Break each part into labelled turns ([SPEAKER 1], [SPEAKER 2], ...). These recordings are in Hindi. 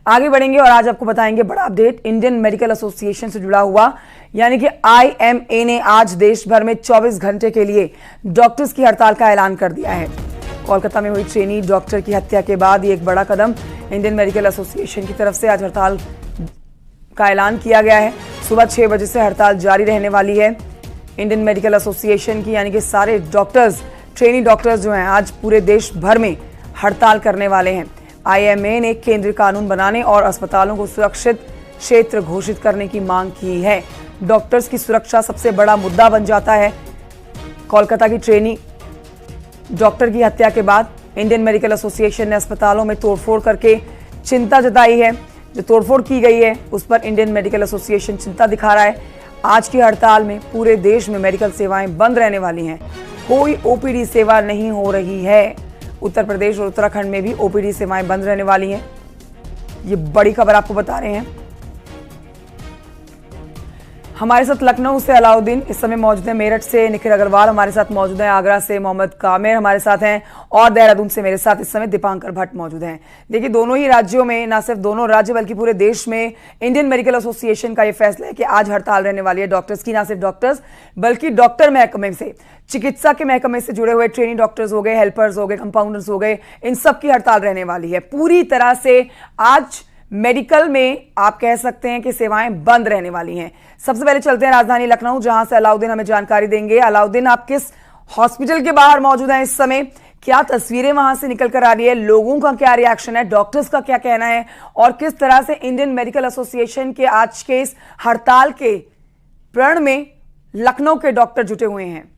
[SPEAKER 1] आगे बढ़ेंगे और आज आपको बताएंगे बड़ा अपडेट इंडियन मेडिकल एसोसिएशन से जुड़ा हुआ, यानी कि IMA ने आज देश भर में 24 घंटे के लिए डॉक्टर्स की हड़ताल का ऐलान कर दिया है। कोलकाता में हुई ट्रेनी डॉक्टर की हत्या के बाद ये एक बड़ा कदम इंडियन मेडिकल एसोसिएशन की तरफ से आज हड़ताल का ऐलान किया गया है। सुबह 6 बजे से हड़ताल जारी रहने वाली है। इंडियन मेडिकल एसोसिएशन की यानी कि सारे डॉक्टर्स, ट्रेनी डॉक्टर्स जो हैं आज पूरे देश भर में हड़ताल करने वाले हैं। IMA ने केंद्रीय कानून बनाने और अस्पतालों को सुरक्षित क्षेत्र घोषित करने की मांग की है। डॉक्टर्स की सुरक्षा सबसे बड़ा मुद्दा बन जाता है। कोलकाता की ट्रेनी डॉक्टर की हत्या के बाद इंडियन मेडिकल एसोसिएशन ने अस्पतालों में तोड़फोड़ करके चिंता जताई है। जो तोड़फोड़ की गई है उस पर इंडियन मेडिकल एसोसिएशन चिंता दिखा रहा है। आज की हड़ताल में पूरे देश में मेडिकल सेवाएं बंद रहने वाली हैं। कोई OPD सेवा नहीं हो रही है। उत्तर प्रदेश और उत्तराखंड में भी OPD सेवाएं बंद रहने वाली हैं। ये बड़ी खबर आपको बता रहे हैं। हमारे साथ लखनऊ से अलाउद्दीन इस समय मौजूद है, मेरठ से निखिल अग्रवाल हमारे साथ मौजूद है, आगरा से मोहम्मद कामिर हमारे साथ हैं और देहरादून से मेरे साथ इस समय दीपांकर भट्ट मौजूद हैं। देखिए, दोनों ही राज्यों में, ना सिर्फ दोनों राज्य बल्कि पूरे देश में इंडियन मेडिकल एसोसिएशन का यह फैसला है कि आज हड़ताल रहने वाली है डॉक्टर्स की। ना सिर्फ डॉक्टर्स बल्कि डॉक्टर महकमे से, चिकित्सा के महकमे से जुड़े हुए ट्रेनी डॉक्टर्स हो गए, हेल्पर्स हो गए, कंपाउंडर्स हो गए, इन सब की हड़ताल रहने वाली है। पूरी तरह से आज मेडिकल में आप कह सकते हैं कि सेवाएं बंद रहने वाली हैं। सबसे पहले चलते हैं राजधानी लखनऊ, जहां से अलाउद्दीन हमें जानकारी देंगे। अलाउद्दीन, आप किस हॉस्पिटल के बाहर मौजूद हैं इस समय? क्या तस्वीरें वहां से निकल कर आ रही है? लोगों का क्या रिएक्शन है? डॉक्टर्स का क्या कहना है? और किस तरह से इंडियन मेडिकल एसोसिएशन के आज के इस हड़ताल के प्रण में लखनऊ के डॉक्टर जुटे हुए हैं?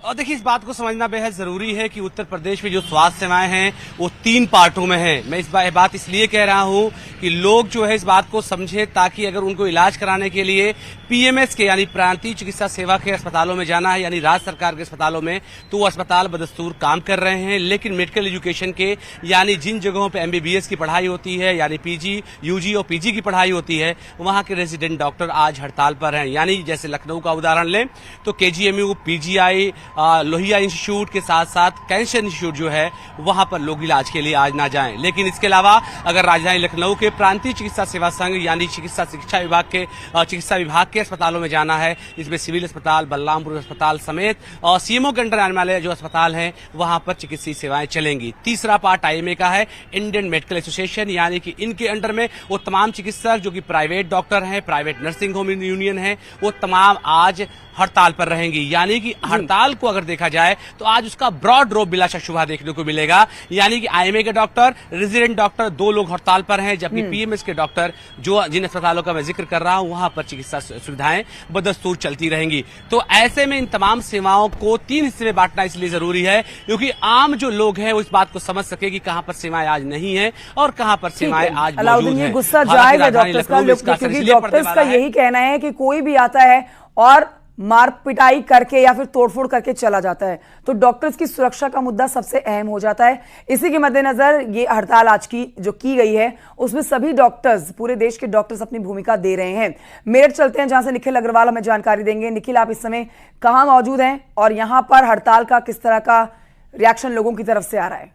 [SPEAKER 2] और देखिए, इस बात को समझना बेहद जरूरी है कि उत्तर प्रदेश में जो स्वास्थ्य सेवाएं हैं वो 3 पार्टों में हैं। मैं इस बात इसलिए कह रहा हूं कि लोग जो है इस बात को समझे, ताकि अगर उनको इलाज कराने के लिए PMS के यानी प्रांतीय चिकित्सा सेवा के अस्पतालों में जाना है, यानी राज्य सरकार के अस्पतालों में, तो वो अस्पताल बदस्तूर काम कर रहे हैं। लेकिन मेडिकल एजुकेशन के यानी जिन जगहों पे MBBS की पढ़ाई होती है, यानी PG, UG और PG की पढ़ाई होती है, वहां के रेजिडेंट डॉक्टर आज हड़ताल पर हैं। यानी जैसे लखनऊ का उदाहरण लें तो KGMU, PGI, लोहिया इंस्टीट्यूट के साथ साथ कैंसर इंस्टीट्यूट जो है वहां पर लोग इलाज के लिए आज ना जाएं। लेकिन इसके अलावा अगर राजधानी लखनऊ के प्रांतीय चिकित्सा सेवा संघ यानी चिकित्सा विभाग के अस्पतालों में जाना है, इसमें सिविल अस्पताल, बलरामपुर अस्पताल समेत और CMO के अंडर आने वाले जो अस्पताल हैं वहां पर चिकित्सीय सेवाएं चलेंगी। तीसरा पार्ट IMA का है, इंडियन मेडिकल एसोसिएशन, यानी कि इनके अंडर में वो तमाम चिकित्सक जो कि प्राइवेट डॉक्टर हैं, प्राइवेट नर्सिंग होम यूनियन है, वो तमाम आज हड़ताल पर रहेंगी। यानी कि हड़ताल को अगर देखा जाए तो आज उसका ब्रॉड ड्रॉप बिलाशा शुभा देखने को मिलेगा। यानी कि IMA के डॉक्टर, रेजिडेंट डॉक्टर 2 लोग हड़ताल पर हैं, जबकि PMS के डॉक्टर जो जिन अस्पतालों का मैं जिक्र कर रहा हूं वहां पर चिकित्सा सुविधाएं बदस्तूर चलती रहेंगी। तो ऐसे में इन तमाम सेवाओं को 3 हिस्से में बांटना इसलिए जरूरी है क्योंकि आम जो लोग हैं वो इस बात को समझ सके कि कहां पर सेवाएं आज नहीं है और कहां पर सेवाएं आज मौजूद है।
[SPEAKER 1] गुस्सा जाएगा डॉक्टर्स का यही कहना है कि कोई भी आता है और मार पिटाई करके या फिर तोड़फोड़ करके चला जाता है, तो डॉक्टर्स की सुरक्षा का मुद्दा सबसे अहम हो जाता है। इसी के मद्देनजर ये हड़ताल आज की जो की गई है उसमें सभी डॉक्टर्स, पूरे देश के डॉक्टर्स अपनी भूमिका दे रहे हैं। मेरठ चलते हैं, जहां से निखिल अग्रवाल हमें जानकारी देंगे। निखिल, आप इस समय कहां मौजूद हैं और यहां पर हड़ताल का किस तरह का रिएक्शन लोगों की तरफ से आ रहा है?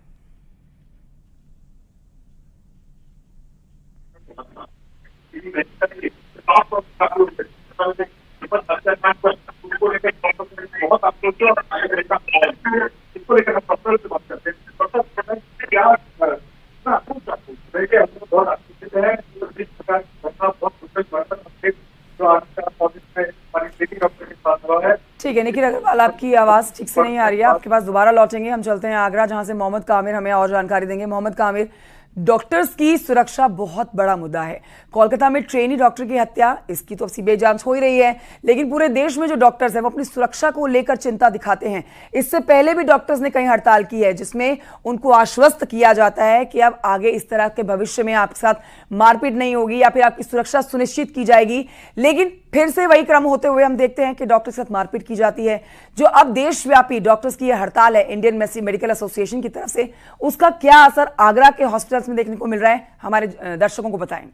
[SPEAKER 1] ठीक है निखिल अग्रवाल, आपकी आवाज ठीक से नहीं आ रही है, आपके पास दोबारा लौटेंगे। हम चलते हैं आगरा, जहां से मोहम्मद कामिर हमें और जानकारी देंगे। मोहम्मद कामिर, डॉक्टर्स की सुरक्षा बहुत बड़ा मुद्दा है। कोलकाता में ट्रेनी डॉक्टर की हत्या, इसकी तो सीबीआई जांच हो ही रही है, लेकिन पूरे देश में जो डॉक्टर्स हैं वो अपनी सुरक्षा को लेकर चिंता दिखाते हैं। इससे पहले भी डॉक्टर्स ने कई हड़ताल की है जिसमें उनको आश्वस्त किया जाता है कि अब आगे इस तरह के भविष्य में आपके साथ मारपीट नहीं होगी या फिर आपकी सुरक्षा सुनिश्चित की जाएगी। लेकिन फिर से वही क्रम होते हुए हम देखते हैं कि डॉक्टर्स के साथ मारपीट की जाती है। जो अब देशव्यापी डॉक्टर्स की यह हड़ताल है इंडियन मेडिकल एसोसिएशन की तरफ से, उसका क्या असर आगरा के हॉस्पिटल्स में देखने को मिल रहा है, हमारे दर्शकों को बताएं।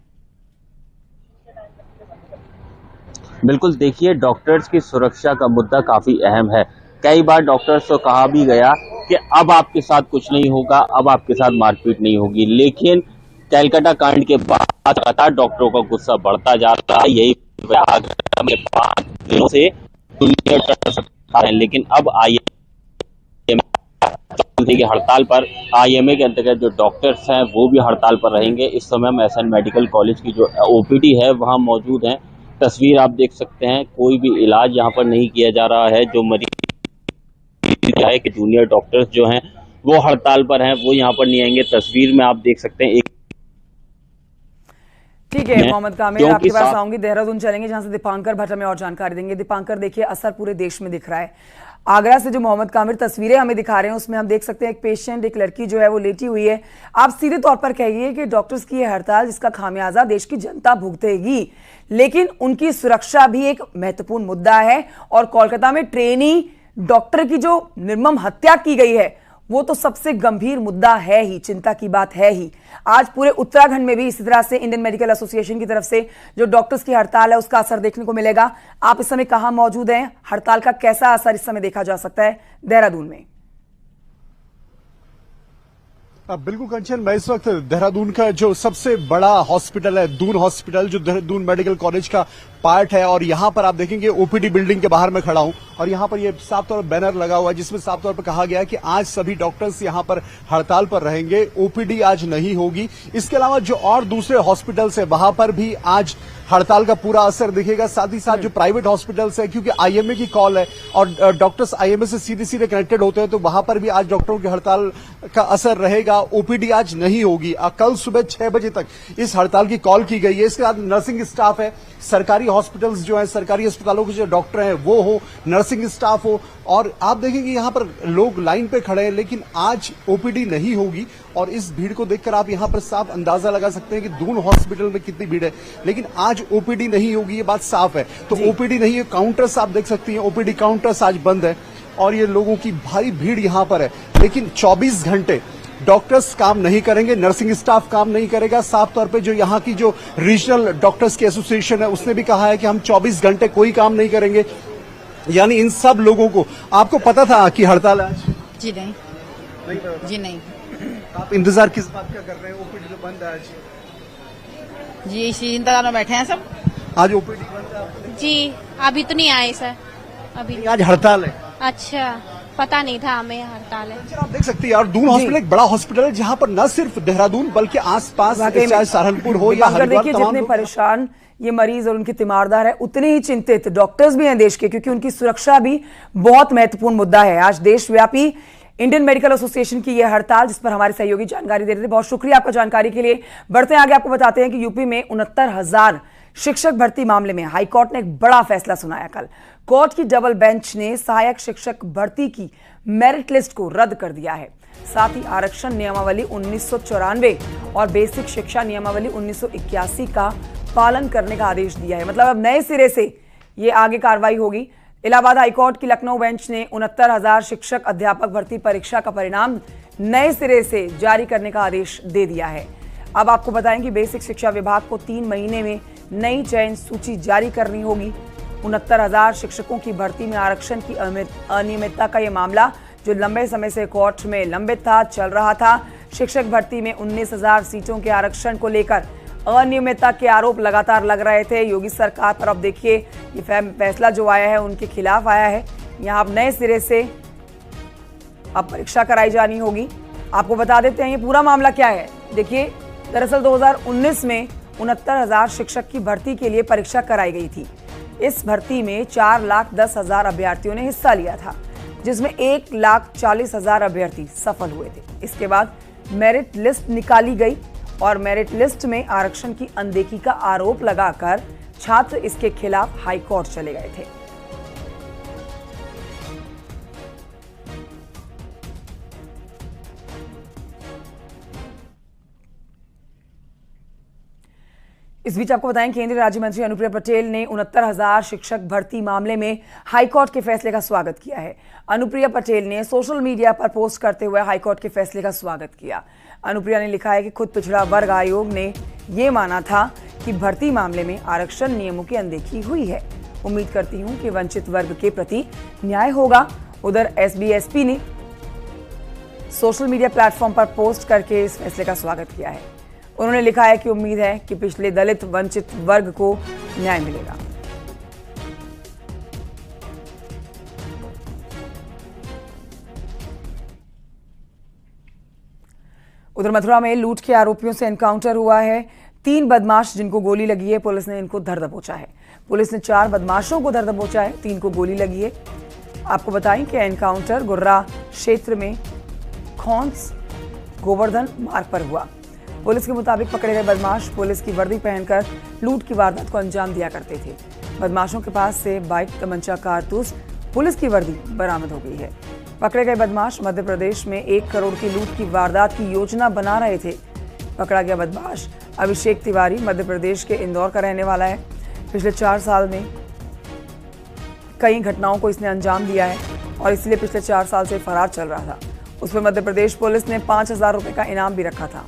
[SPEAKER 3] बिल्कुल, देखिए, डॉक्टर्स की सुरक्षा का मुद्दा काफी अहम है। कई बार डॉक्टर्स को कहा भी गया कि अब आपके साथ कुछ नहीं होगा, अब आपके साथ मारपीट नहीं होगी। लेकिन कैलकाटा कांड के बाद लगातार डॉक्टरों का गुस्सा बढ़ता जा रहा है। यही आगरा में 5 दिनों से जूनियर डॉक्टर्स हड़ताल है, लेकिन अब की हड़ताल पर आईएमए के अंतर्गत जो डॉक्टर्स हैं वो भी हड़ताल पर रहेंगे। इस समय हम एसएन मेडिकल कॉलेज की जो ओपीडी है वहां मौजूद हैं। तस्वीर आप देख सकते हैं, कोई भी इलाज यहाँ पर नहीं किया जा रहा है। जो मरीज है कि जूनियर डॉक्टर्स जो हैं वो हड़ताल पर हैं, वो यहाँ पर नहीं आएंगे। तस्वीर में आप देख सकते हैं एक
[SPEAKER 1] ठीक है मोहम्मद कामिल, आपके पास आऊंगी, देहरादून चलेंगे जहां से दीपांकर भट्ट हमें और जानकारी देंगे। दीपांकर, देखिए असर पूरे देश में दिख रहा है। आगरा से जो मोहम्मद कामिल तस्वीरें हमें दिखा रहे हैं उसमें हम देख सकते हैं एक पेशेंट, एक लड़की जो है वो लेटी हुई है। आप सीधे तौर पर कहिए कि डॉक्टर्स की यह हड़ताल जिसका खामियाजा देश की जनता भुगतेगी, लेकिन उनकी सुरक्षा भी एक महत्वपूर्ण मुद्दा है। और कोलकाता में ट्रेनी डॉक्टर की जो निर्मम हत्या की गई है वो तो सबसे गंभीर मुद्दा है ही, चिंता की बात है ही। आज पूरे उत्तराखंड में भी इसी तरह से इंडियन मेडिकल एसोसिएशन की तरफ से जो डॉक्टर्स की हड़ताल है उसका असर देखने को मिलेगा। आप इस समय कहां मौजूद हैं? हड़ताल का कैसा असर इस समय देखा जा सकता है देहरादून में?
[SPEAKER 4] बिल्कुल कंचन, मैं इस वक्त देहरादून का जो सबसे बड़ा हॉस्पिटल है दून हॉस्पिटल, जो देहरादून मेडिकल कॉलेज का पार्ट है, और यहां पर आप देखेंगे ओपीडी बिल्डिंग के बाहर मैं खड़ा हूं और यहां पर ये साफ तौर पर बैनर लगा हुआ है जिसमें साफ तौर पर कहा गया है कि आज सभी डॉक्टर्स यहां पर हड़ताल पर रहेंगे, ओपीडी आज नहीं होगी। इसके अलावा जो और दूसरे हॉस्पिटल्स है वहां पर भी आज हड़ताल का पूरा असर दिखेगा। साथ ही साथ जो प्राइवेट हॉस्पिटल्स है, क्योंकि आईएमए की कॉल है और डॉक्टर्स आईएमए से सीधे सीधे कनेक्टेड होते हैं, तो वहां पर भी आज डॉक्टरों की हड़ताल का असर रहेगा। ओपीडी आज नहीं होगी। कल सुबह 6 बजे तक इस हड़ताल की कॉल की गई है। इसके बाद नर्सिंग स्टाफ है, सरकारी हॉस्पिटल्स जो है, सरकारी अस्पतालों के जो डॉक्टर हैं वो हो, नर्सिंग स्टाफ हो, और आप देखेंगे यहां पर लोग लाइन पे खड़े हैं, लेकिन आज ओपीडी नहीं होगी। और इस भीड़ को देखकर आप यहां पर साफ अंदाजा लगा सकते हैं कि दून हॉस्पिटल में कितनी भीड़ है, लेकिन आज ओपीडी नहीं होगी, ये बात साफ है। तो ओपीडी नहीं है, काउंटर्स आप देख सकती हैं, ओपीडी काउंटर्स आज बंद है और ये लोगों की भारी भीड़ यहां पर है। लेकिन 24 घंटे डॉक्टर्स काम नहीं करेंगे, नर्सिंग स्टाफ काम नहीं करेगा। साफ तौर पे जो यहाँ की जो रीजनल डॉक्टर्स की एसोसिएशन है उसने भी कहा है कि हम 24 घंटे कोई काम नहीं करेंगे। यानी इन सब लोगों को, आपको पता था कि हड़ताल है आज?
[SPEAKER 5] जी नहीं, जी नहीं।
[SPEAKER 4] आप इंतजार किस बात का कर रहे हैं? ओपीडी तो बंद है आज।
[SPEAKER 5] जी इसी इंतजार में बैठे हैं सब।
[SPEAKER 4] आज ओपीडी बंद है
[SPEAKER 6] जी, अभी तो नहीं आए सर, अभी।
[SPEAKER 4] आज हड़ताल है।
[SPEAKER 6] अच्छा, पता नहीं था हमें हड़ताल है।
[SPEAKER 4] आप देख सकते हैं यार, दून हॉस्पिटल एक बड़ा हॉस्पिटल है जहां पर न सिर्फ देहरादून बल्कि आसपास चाहे सहारनपुर हो या हरिद्वार,
[SPEAKER 1] देखिए जितने परेशान ये मरीज और उनके तीमारदार है उतने ही चिंतित डॉक्टर्स भी हैं देश के, क्योंकि उनकी सुरक्षा भी बहुत महत्वपूर्ण मुद्दा है। आज देशव्यापी इंडियन मेडिकल एसोसिएशन की यह हड़ताल जिस पर हमारे सहयोगी जानकारी दे रहे थे, बहुत शुक्रिया आपका जानकारी के लिए। बढ़ते हैं आगे, आपको बताते हैं कि यूपी में 69,000 शिक्षक भर्ती मामले में हाईकोर्ट ने एक बड़ा फैसला सुनाया। कल कोर्ट की डबल बेंच ने सहायक शिक्षक भर्ती की मेरिट लिस्ट को रद्द कर दिया है। साथ ही आरक्षण नियमावली 1994 और बेसिक शिक्षा नियमावली 1981 का पालन करने का आदेश दिया है। मतलब अब नए सिरे से ये आगे कार्रवाई होगी। इलाहाबाद हाईकोर्ट की लखनऊ बेंच ने 69,000 शिक्षक अध्यापक भर्ती परीक्षा का परिणाम नए सिरे से जारी करने का आदेश दे दिया है। अब आपको बताएं कि बेसिक शिक्षा विभाग को 3 महीने में नई चयन सूची जारी करनी होगी। 69,000 शिक्षकों की भर्ती में आरक्षण की अनियमितता का यह मामला जो लंबे समय से कोर्ट में लंबित था, चल रहा था। शिक्षक भर्ती में 19,000 सीटों के आरक्षण को लेकर अनियमितता के आरोप लगातार लग रहे थे योगी सरकार पर। अब देखिए ये फैसला जो आया है उनके खिलाफ आया है। यहाँ अब नए सिरे से अब परीक्षा कराई जानी होगी। आपको बता देते हैं ये पूरा मामला क्या है। देखिए दरअसल 2019 में 69,000 शिक्षक की भर्ती के लिए परीक्षा कराई गई थी। इस भर्ती में 4,10,000 अभ्यर्थियों ने हिस्सा लिया था, जिसमें 1,40,000 अभ्यर्थी सफल हुए थे। इसके बाद मेरिट लिस्ट निकाली गई और मेरिट लिस्ट में आरक्षण की अनदेखी का आरोप लगाकर छात्र इसके खिलाफ हाईकोर्ट चले गए थे। इस बीच आपको बताएं केंद्रीय राज्य मंत्री अनुप्रिया पटेल ने 69,000 शिक्षक भर्ती मामले में हाईकोर्ट के फैसले का स्वागत किया है। अनुप्रिया पटेल ने सोशल मीडिया पर पोस्ट करते हुए हाईकोर्ट के फैसले का स्वागत किया। अनुप्रिया ने लिखा है कि खुद पिछड़ा वर्ग आयोग ने ये माना था कि भर्ती मामले में आरक्षण नियमों की अनदेखी हुई है। उम्मीद करती हूं कि वंचित वर्ग के प्रति न्याय होगा। उधर एसबीएसपी ने सोशल मीडिया प्लेटफॉर्म पर पोस्ट करके इस फैसले का स्वागत किया है। उन्होंने लिखा है कि उम्मीद है कि पिछले दलित वंचित वर्ग को न्याय मिलेगा। उधर मथुरा में लूट के आरोपियों से एनकाउंटर हुआ है। 3 बदमाश जिनको गोली लगी है, पुलिस ने इनको धर दबोचा है। पुलिस ने 4 बदमाशों को धर दबोचा है, 3 को गोली लगी है। आपको बताएं कि एनकाउंटर गुर्रा क्षेत्र में खौंस गोवर्धन मार्ग पर हुआ। पुलिस के मुताबिक पकड़े गए बदमाश पुलिस की वर्दी पहनकर लूट की वारदात को अंजाम दिया करते थे। बदमाशों के पास से बाइक, तमंचा, कारतूस, पुलिस की वर्दी बरामद हो गई है। पकड़े गए बदमाश मध्य प्रदेश में 1 करोड़ की लूट की वारदात की योजना बना रहे थे। पकड़ा गया बदमाश अभिषेक तिवारी मध्य प्रदेश के इंदौर का रहने वाला है। पिछले 4 साल में कई घटनाओं को इसने अंजाम दिया है और इसलिए पिछले 4 साल से फरार चल रहा था। उस पर मध्य प्रदेश पुलिस ने 5,000 रुपए का इनाम भी रखा था।